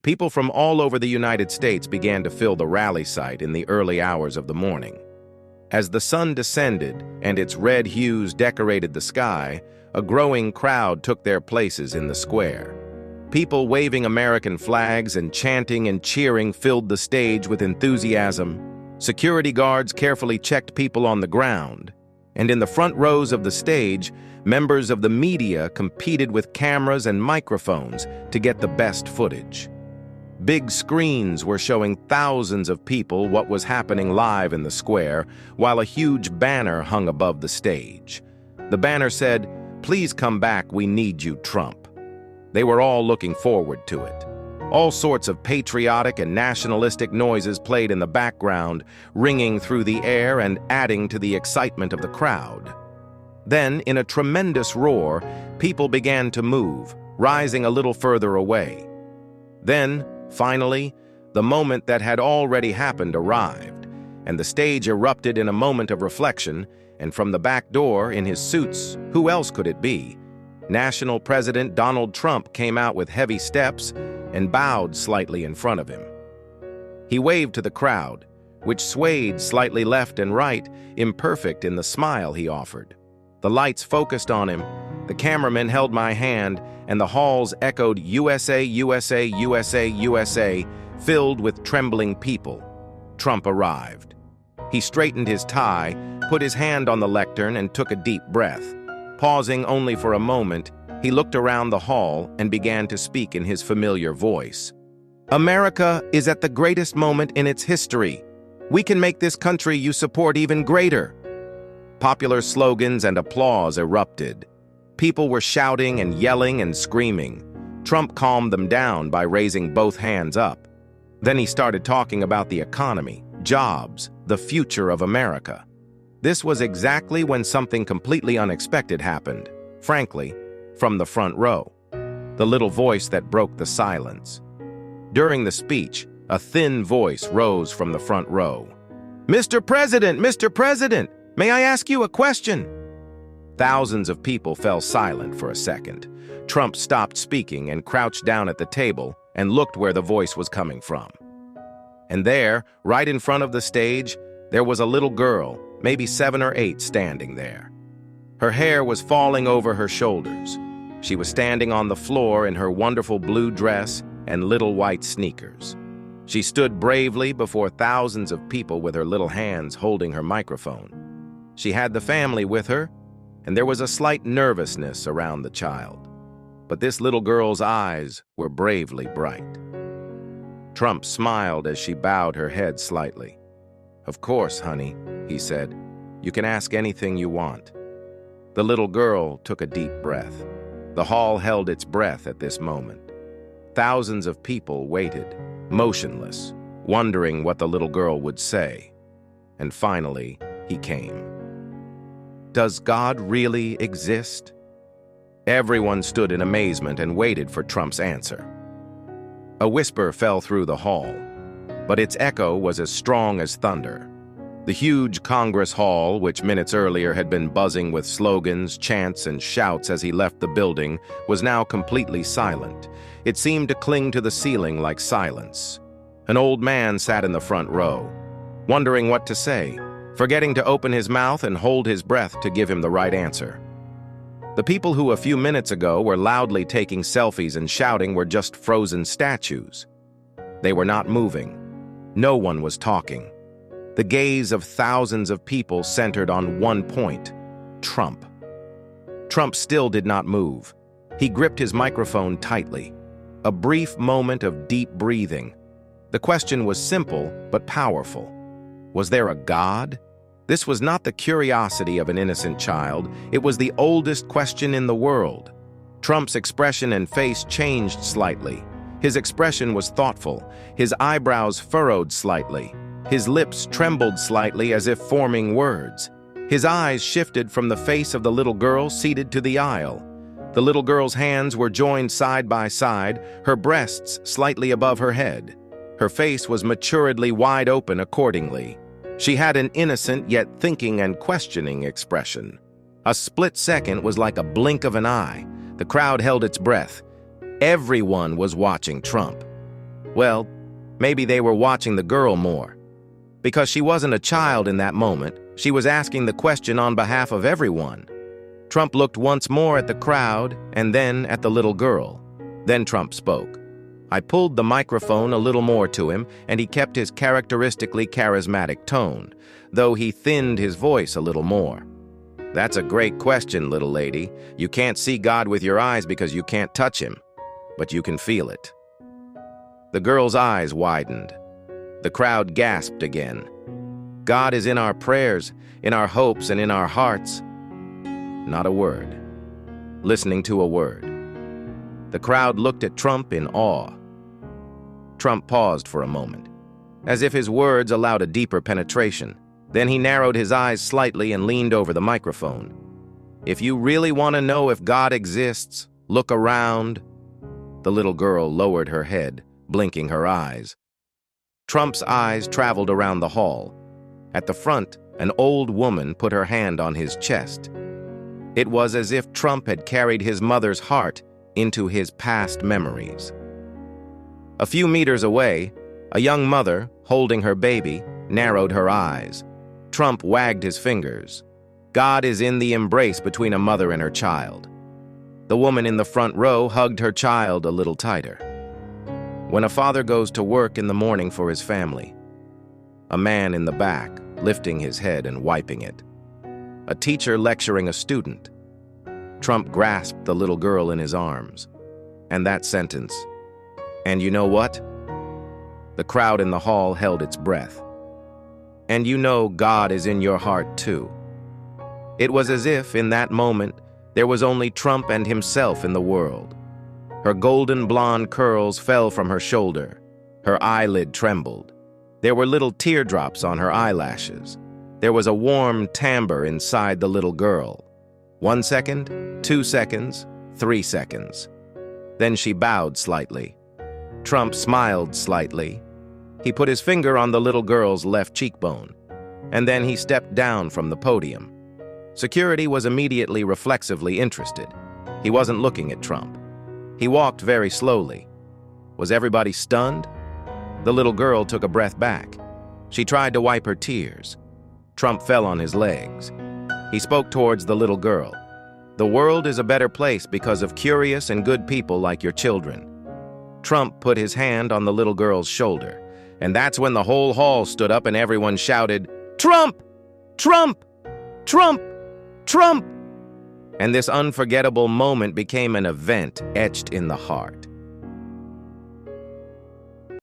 People from all over the United States began to fill the rally site in the early hours of the morning. As the sun descended and its red hues decorated the sky, a growing crowd took their places in the square. People waving American flags and chanting and cheering filled the stage with enthusiasm. Security guards carefully checked people on the ground, and in the front rows of the stage, members of the media competed with cameras and microphones to get the best footage. Big screens were showing thousands of people what was happening live in the square, while a huge banner hung above the stage. The banner said, "Please come back, we need you, Trump." They were all looking forward to it. All sorts of patriotic and nationalistic noises played in the background, ringing through the air and adding to the excitement of the crowd. Then, in a tremendous roar, people began to move, rising a little further away. Then, finally, the moment that had already happened arrived, and the stage erupted in a moment of reflection, and from the back door, in his suits, who else could it be? National President Donald Trump came out with heavy steps and bowed slightly in front of him. He waved to the crowd, which swayed slightly left and right, imperfect in the smile he offered. The lights focused on him, the cameraman held my hand, and the halls echoed USA, USA, USA, USA, filled with trembling people. Trump arrived. He straightened his tie, put his hand on the lectern, and took a deep breath. Pausing only for a moment, he looked around the hall and began to speak in his familiar voice. "America is at the greatest moment in its history. We can make this country you support even greater." Popular slogans and applause erupted. People were shouting and yelling and screaming. Trump calmed them down by raising both hands up. Then he started talking about the economy, jobs, the future of America. This was exactly when something completely unexpected happened, frankly, from the front row. The little voice that broke the silence. During the speech, a thin voice rose from the front row. "Mr. President, Mr. President, may I ask you a question?" Thousands of people fell silent for a second. Trump stopped speaking and crouched down at the table and looked where the voice was coming from. And there, right in front of the stage, there was a little girl, maybe 7 or 8, standing there. Her hair was falling over her shoulders. She was standing on the floor in her wonderful blue dress and little white sneakers. She stood bravely before thousands of people with her little hands holding her microphone. She had the family with her, and there was a slight nervousness around the child. But this little girl's eyes were bravely bright. Trump smiled as she bowed her head slightly. "Of course, honey," he said. "You can ask anything you want." The little girl took a deep breath. The hall held its breath at this moment. Thousands of people waited, motionless, wondering what the little girl would say. And finally, he came. "Does God really exist?" Everyone stood in amazement and waited for Trump's answer. A whisper fell through the hall, but its echo was as strong as thunder. The huge Congress Hall, which minutes earlier had been buzzing with slogans, chants, and shouts as he left the building, was now completely silent. It seemed to cling to the ceiling like silence. An old man sat in the front row, wondering what to say, forgetting to open his mouth and hold his breath to give him the right answer. The people who a few minutes ago were loudly taking selfies and shouting were just frozen statues. They were not moving. No one was talking. The gaze of thousands of people centered on one point: Trump. Trump still did not move. He gripped his microphone tightly. A brief moment of deep breathing. The question was simple but powerful. Was there a God? This was not the curiosity of an innocent child. It was the oldest question in the world. Trump's expression and face changed slightly. His expression was thoughtful. His eyebrows furrowed slightly. His lips trembled slightly as if forming words. His eyes shifted from the face of the little girl seated to the aisle. The little girl's hands were joined side by side, her breasts slightly above her head. Her face was maturedly wide open accordingly. She had an innocent yet thinking and questioning expression. A split second was like a blink of an eye. The crowd held its breath. Everyone was watching Trump. Well, maybe they were watching the girl more. Because she wasn't a child in that moment, she was asking the question on behalf of everyone. Trump looked once more at the crowd and then at the little girl. Then Trump spoke. I pulled the microphone a little more to him, and he kept his characteristically charismatic tone, though he thinned his voice a little more. That's a great question, little lady. You can't see God with your eyes because you can't touch him, but you can feel it. The girl's eyes widened. The crowd gasped again. God is in our prayers, in our hopes, and in our hearts. Not a word. Listening to a word. The crowd looked at Trump in awe. Trump paused for a moment, as if his words allowed a deeper penetration. Then he narrowed his eyes slightly and leaned over the microphone. If you really want to know if God exists, look around. The little girl lowered her head, blinking her eyes. Trump's eyes traveled around the hall. At the front, an old woman put her hand on his chest. It was as if Trump had carried his mother's heart into his past memories. A few meters away, a young mother, holding her baby, narrowed her eyes. Trump wagged his fingers. God is in the embrace between a mother and her child. The woman in the front row hugged her child a little tighter. When a father goes to work in the morning for his family, a man in the back lifting his head and wiping it, a teacher lecturing a student, Trump grasped the little girl in his arms, and that sentence, "And you know what?" The crowd in the hall held its breath. "And you know God is in your heart too." It was as if, in that moment, there was only Trump and himself in the world. Her golden blonde curls fell from her shoulder. Her eyelid trembled. There were little teardrops on her eyelashes. There was a warm timbre inside the little girl. 1 second, 2 seconds, 3 seconds. Then she bowed slightly. Trump smiled slightly. He put his finger on the little girl's left cheekbone, and then he stepped down from the podium. Security was immediately reflexively interested. He wasn't looking at Trump. He walked very slowly. Was everybody stunned? The little girl took a breath back. She tried to wipe her tears. Trump fell on his legs. He spoke towards the little girl. "The world is a better place because of curious and good people like your children." Trump put his hand on the little girl's shoulder, and that's when the whole hall stood up and everyone shouted, "Trump! Trump! Trump! Trump!" And this unforgettable moment became an event etched in the heart.